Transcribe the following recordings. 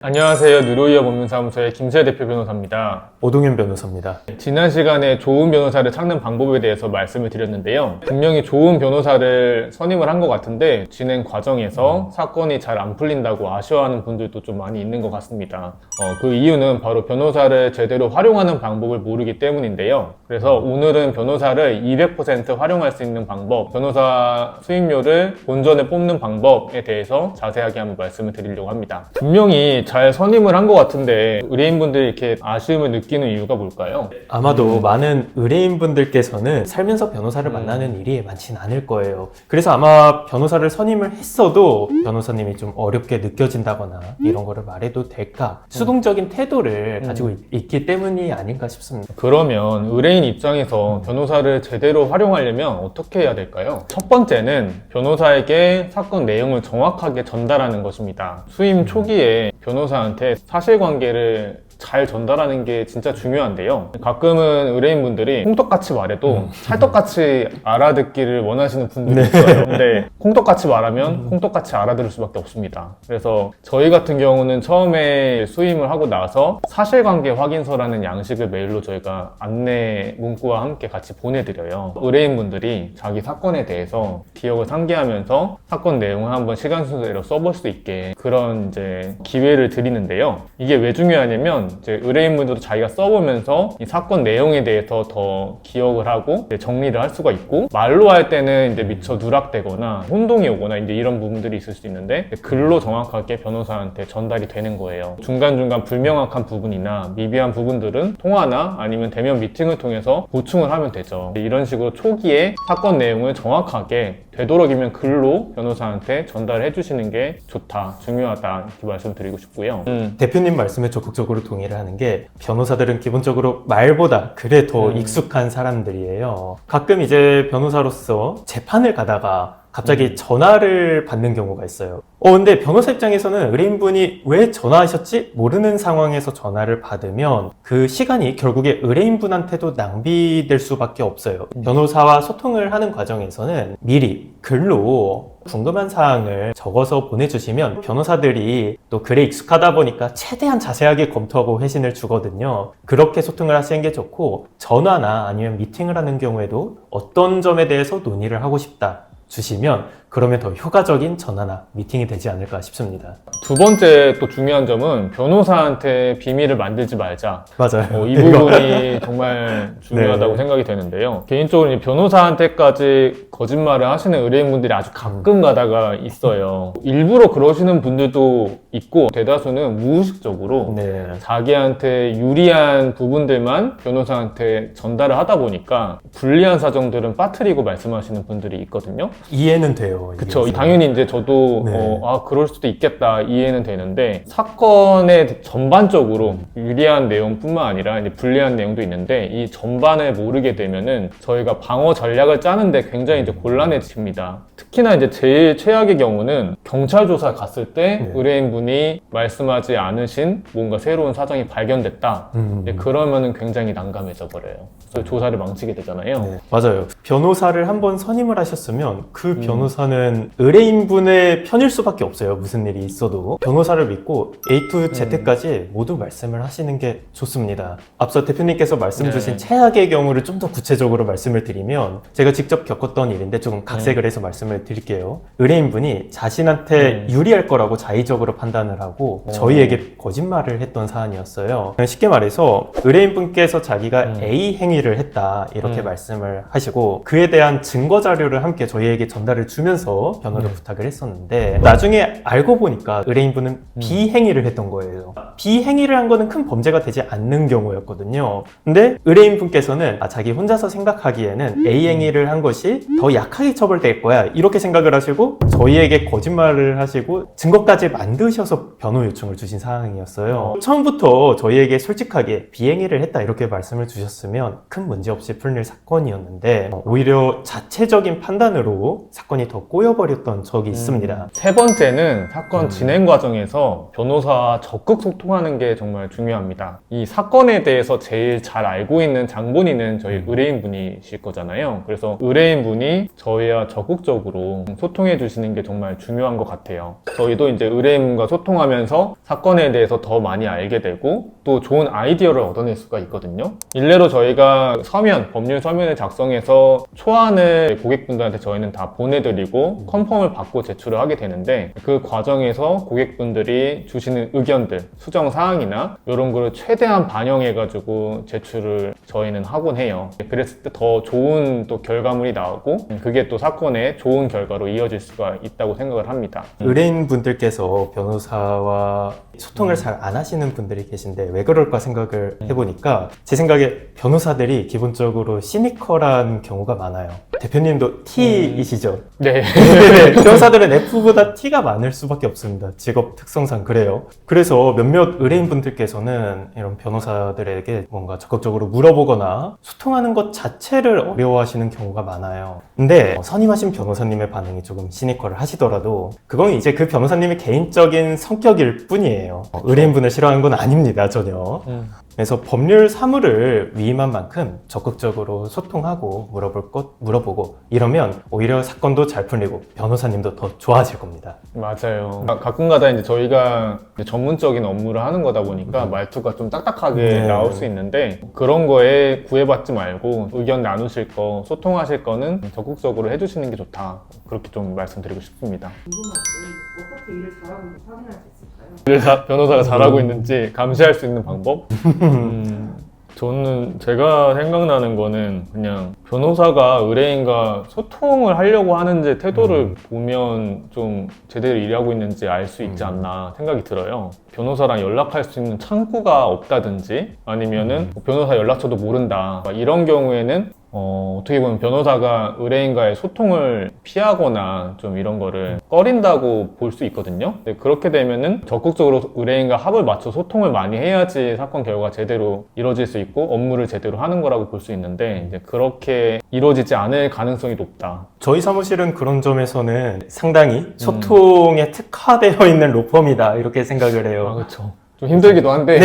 안녕하세요. 뉴로이어 법률사무소의 김세 대표 변호사입니다. 오동현 변호사입니다. 지난 시간에 좋은 변호사를 찾는 방법에 대해서 말씀을 드렸는데요. 분명히 좋은 변호사를 선임을 한 것 같은데 진행 과정에서 사건이 잘 안 풀린다고 아쉬워하는 분들도 좀 많이 있는 것 같습니다. 그 이유는 바로 변호사를 제대로 활용하는 방법을 모르기 때문인데요. 그래서 오늘은 변호사를 200% 활용할 수 있는 방법, 변호사 수임료를 본전에 뽑는 방법에 대해서 자세하게 한번 말씀을 드리려고 합니다. 분명히 잘 선임을 한 것 같은데 의뢰인분들이 이렇게 아쉬움을 느끼는 이유가 뭘까요? 아마도 많은 의뢰인분들께서는 살면서 변호사를 만나는 일이 많지는 않을 거예요. 그래서 아마 변호사를 선임을 했어도 변호사님이 좀 어렵게 느껴진다거나 이런 거를 말해도 될까? 수동적인 태도를 가지고 있기 때문이 아닌가 싶습니다. 그러면 의뢰인 입장에서 변호사를 제대로 활용하려면 어떻게 해야 될까요? 첫 번째는 변호사에게 사건 내용을 정확하게 전달하는 것입니다. 수임 초기에 변호사한테 사실관계를 잘 전달하는 게 진짜 중요한데요. 가끔은 의뢰인분들이 콩떡같이 말해도 찰떡같이 알아듣기를 원하시는 분들이 있어요. 근데 콩떡같이 말하면 콩떡같이 알아들을 수밖에 없습니다. 그래서 저희 같은 경우는 처음에 수임을 하고 나서 사실관계 확인서라는 양식을 메일로 저희가 안내 문구와 함께 같이 보내드려요. 의뢰인분들이 자기 사건에 대해서 기억을 상기하면서 사건 내용을 한번 시간 순서대로 써볼 수 있게 그런 이제 기회를 드리는데요. 이게 왜 중요하냐면 이제 의뢰인분들도 자기가 써보면서 이 사건 내용에 대해서 더 기억을 하고 이제 정리를 할 수가 있고, 말로 할 때는 이제 미처 누락되거나 혼동이 오거나 이제 이런 부분들이 있을 수 있는데 글로 정확하게 변호사한테 전달이 되는 거예요. 중간중간 불명확한 부분이나 미비한 부분들은 통화나 아니면 대면 미팅을 통해서 보충을 하면 되죠. 이런 식으로 초기에 사건 내용을 정확하게 되도록이면 글로 변호사한테 전달해 주시는 게 좋다, 중요하다 이렇게 말씀드리고 싶고요. 대표님 말씀에 적극적으로 동의를 하는 게 변호사들은 기본적으로 말보다 글에 더 익숙한 사람들이에요. 가끔 이제 변호사로서 재판을 가다가 갑자기 전화를 받는 경우가 있어요. 근데 변호사 입장에서는 의뢰인분이 왜 전화하셨지? 모르는 상황에서 전화를 받으면 그 시간이 결국에 의뢰인분한테도 낭비될 수밖에 없어요. 변호사와 소통을 하는 과정에서는 미리 글로 궁금한 사항을 적어서 보내주시면 변호사들이 또 글에 익숙하다 보니까 최대한 자세하게 검토하고 회신을 주거든요. 그렇게 소통을 하시는 게 좋고, 전화나 아니면 미팅을 하는 경우에도 어떤 점에 대해서 논의를 하고 싶다 주시면 그러면 더 효과적인 전화나 미팅이 되지 않을까 싶습니다. 두 번째 또 중요한 점은 변호사한테 비밀을 만들지 말자. 맞아요. 이 부분이 정말 중요하다고 생각이 되는데요. 개인적으로 변호사한테까지 거짓말을 하시는 의뢰인분들이 아주 가끔 가다가 있어요. 일부러 그러시는 분들도 있고, 대다수는 무의식적으로 자기한테 유리한 부분들만 변호사한테 전달을 하다 보니까 불리한 사정들은 빠뜨리고 말씀하시는 분들이 있거든요. 이해는 돼요. 그쵸. 당연히 이제 저도 그럴 수도 있겠다 이해는 되는데, 사건의 전반적으로 유리한 내용뿐만 아니라 이제 불리한 내용도 있는데 이 전반을 모르게 되면은 저희가 방어 전략을 짜는데 굉장히 이제 곤란해집니다. 특히나 이제 제일 최악의 경우는 경찰 조사 갔을 때 의뢰인분이 말씀하지 않으신 뭔가 새로운 사정이 발견됐다. 그러면은 굉장히 난감해져 버려요. 그래서 조사를 망치게 되잖아요. 맞아요. 변호사를 한번 선임을 하셨으면 그 변호사는 의뢰인분의 편일 수밖에 없어요. 무슨 일이 있어도 변호사를 믿고 A to Z까지 모두 말씀을 하시는 게 좋습니다. 앞서 대표님께서 말씀 주신 최악의 경우를 좀 더 구체적으로 말씀을 드리면, 제가 직접 겪었던 일인데 조금 각색을 해서 말씀을 드릴게요. 의뢰인분이 자신한테 유리할 거라고 자의적으로 판단을 하고 저희에게 거짓말을 했던 사안이었어요. 쉽게 말해서 의뢰인분께서 자기가 A 행위를 했다 이렇게 말씀을 하시고 그에 대한 증거 자료를 함께 저희에게 전달을 주면서 변호를 부탁을 했었는데, 나중에 알고 보니까 의뢰인분은 B 행위를 했던 거예요. B 행위를 한 거는 큰 범죄가 되지 않는 경우였거든요. 근데 의뢰인분께서는 자기 혼자서 생각하기에는 A 행위를 한 것이 더 약하게 처벌될 거야 이렇게 생각을 하시고 저희에게 거짓말을 하시고 증거까지 만드셔서 변호 요청을 주신 상황이었어요. 처음부터 저희에게 솔직하게 B 행위를 했다 이렇게 말씀을 주셨으면 큰 문제 없이 풀릴 사건이었는데 오히려 자체적인 판단으로 사건이 더 꼬여버렸던 적이 있습니다. 세 번째는 사건 진행 과정에서 변호사와 적극 소통하는 게 정말 중요합니다. 이 사건에 대해서 제일 잘 알고 있는 장본인은 저희 의뢰인분이실 거잖아요. 그래서 의뢰인분이 저희와 적극적으로 소통해 주시는 게 정말 중요한 것 같아요. 저희도 이제 의뢰인분과 소통하면서 사건에 대해서 더 많이 알게 되고 또 좋은 아이디어를 얻어낼 수가 있거든요. 일례로 저희가 법률 서면을 작성해서 초안을 고객분들한테 저희는 다 보내드리고 컨펌을 받고 제출을 하게 되는데 그 과정에서 고객분들이 주시는 의견들, 수정사항이나 이런 거를 최대한 반영해가지고 제출을 저희는 하곤 해요. 그랬을 때 더 좋은 또 결과물이 나오고 그게 또 사건의 좋은 결과로 이어질 수가 있다고 생각을 합니다. 의뢰인분들께서 변호사와 소통을 잘 안 하시는 분들이 계신데 왜 그럴까 생각을 해보니까 제 생각에 변호사들이 기본적으로 시니컬한 경우가 많아요. 대표님도 T이시죠? 네. 변호사들은 F보다 T가 많을 수밖에 없습니다. 직업 특성상 그래요. 그래서 몇몇 의뢰인분들께서는 이런 변호사들에게 뭔가 적극적으로 물어보거나 소통하는 것 자체를 어려워하시는 경우가 많아요. 근데 선임하신 변호사님의 반응이 조금 시니컬을 하시더라도 그건 이제 그 변호사님의 개인적인 성격일 뿐이에요. 의뢰인분을 싫어하는 건 아닙니다, 전혀. 그래서 법률 사무를 위임한 만큼 적극적으로 소통하고 물어볼 것 물어보고 이러면 오히려 사건도 잘 풀리고 변호사님도 더 좋아질 겁니다. 맞아요. 가끔가다 이제 저희가 이제 전문적인 업무를 하는 거다 보니까 말투가 좀 딱딱하게 나올 수 있는데 그런 거에 구애받지 말고 의견 나누실 거, 소통하실 거는 적극적으로 해주시는 게 좋다. 그렇게 좀 말씀드리고 싶습니다. 궁금한데 어떻게 일을 잘하고 있는지 확인할 수 있을까요? 변호사가 잘하고 있는지 감시할 수 있는 방법? 저는 제가 생각나는 거는 그냥 변호사가 의뢰인과 소통을 하려고 하는지 태도를 보면 좀 제대로 일하고 있는지 알 수 있지 않나 생각이 들어요. 변호사랑 연락할 수 있는 창구가 없다든지 아니면은 변호사 연락처도 모른다 이런 경우에는 어떻게 보면 변호사가 의뢰인과의 소통을 피하거나 좀 이런 거를 꺼린다고 볼 수 있거든요. 근데 그렇게 되면은 적극적으로 의뢰인과 합을 맞춰 소통을 많이 해야지 사건 결과가 제대로 이루어질 수 있고 업무를 제대로 하는 거라고 볼 수 있는데 이제 그렇게 이루어지지 않을 가능성이 높다. 저희 사무실은 그런 점에서는 상당히 소통에 특화되어 있는 로펌이다 이렇게 생각을 해요. 그렇죠. 좀 힘들기도 한데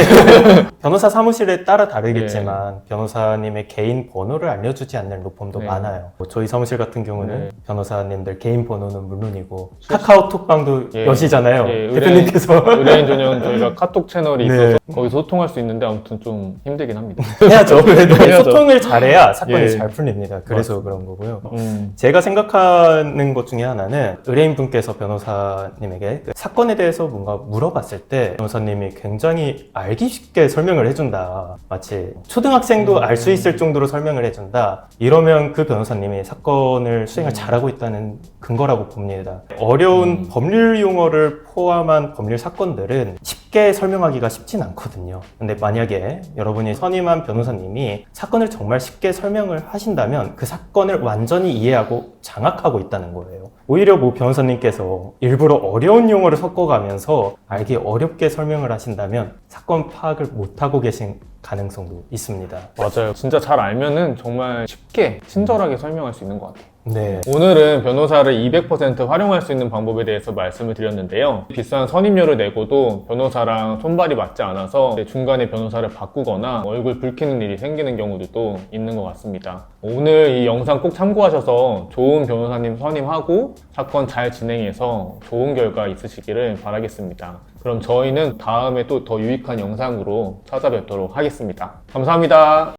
변호사 사무실에 따라 다르겠지만 변호사님의 개인 번호를 알려주지 않는 로펌도 네. 많아요. 저희 사무실 같은 경우는 네. 변호사님들 개인 번호는 물론이고 카카오톡방도 예. 여시잖아요. 예, 대표님께서 의뢰인 전용 저희가 카톡 채널이 네. 있어서 거기서 소통할 수 있는데 아무튼 좀 힘들긴 합니다. 해야죠. 그래도 해야죠. 소통을 잘해야 사건이 예. 잘 풀립니다. 그래서 그런 거고요. 음. 제가 생각하는 것 중에 하나는 의뢰인분께서 변호사님에게 그 사건에 대해서 뭔가 물어봤을 때 변호사님이 굉장히 알기 쉽게 설명을 해준다. 마치 초등학생도 알 수 있을 정도로 설명을 해준다. 이러면 그 변호사님이 사건을 수행을 잘하고 있다는 근거라고 봅니다. 어려운 법률 용어를 포함한 법률 사건들은 쉽게 설명하기가 쉽진 않거든요. 근데 만약에 여러분이 선임한 변호사님이 사건을 정말 쉽게 설명을 하신다면 그 사건을 완전히 이해하고 장악하고 있다는 거예요. 오히려 뭐 변호사님께서 일부러 어려운 용어를 섞어가면서 알기 어렵게 설명을 하신다면 사건 파악을 못하고 계신 가능성도 있습니다. 맞아요. 진짜 잘 알면은 정말 쉽게 친절하게 설명할 수 있는 것 같아요. 네. 오늘은 변호사를 200% 활용할 수 있는 방법에 대해서 말씀을 드렸는데요. 비싼 선임료를 내고도 변호사랑 손발이 맞지 않아서 중간에 변호사를 바꾸거나 얼굴 붉히는 일이 생기는 경우들도 있는 것 같습니다. 오늘 이 영상 꼭 참고하셔서 좋은 변호사님 선임하고 사건 잘 진행해서 좋은 결과 있으시기를 바라겠습니다. 그럼 저희는 다음에 또 더 유익한 영상으로 찾아뵙도록 하겠습니다. 감사합니다.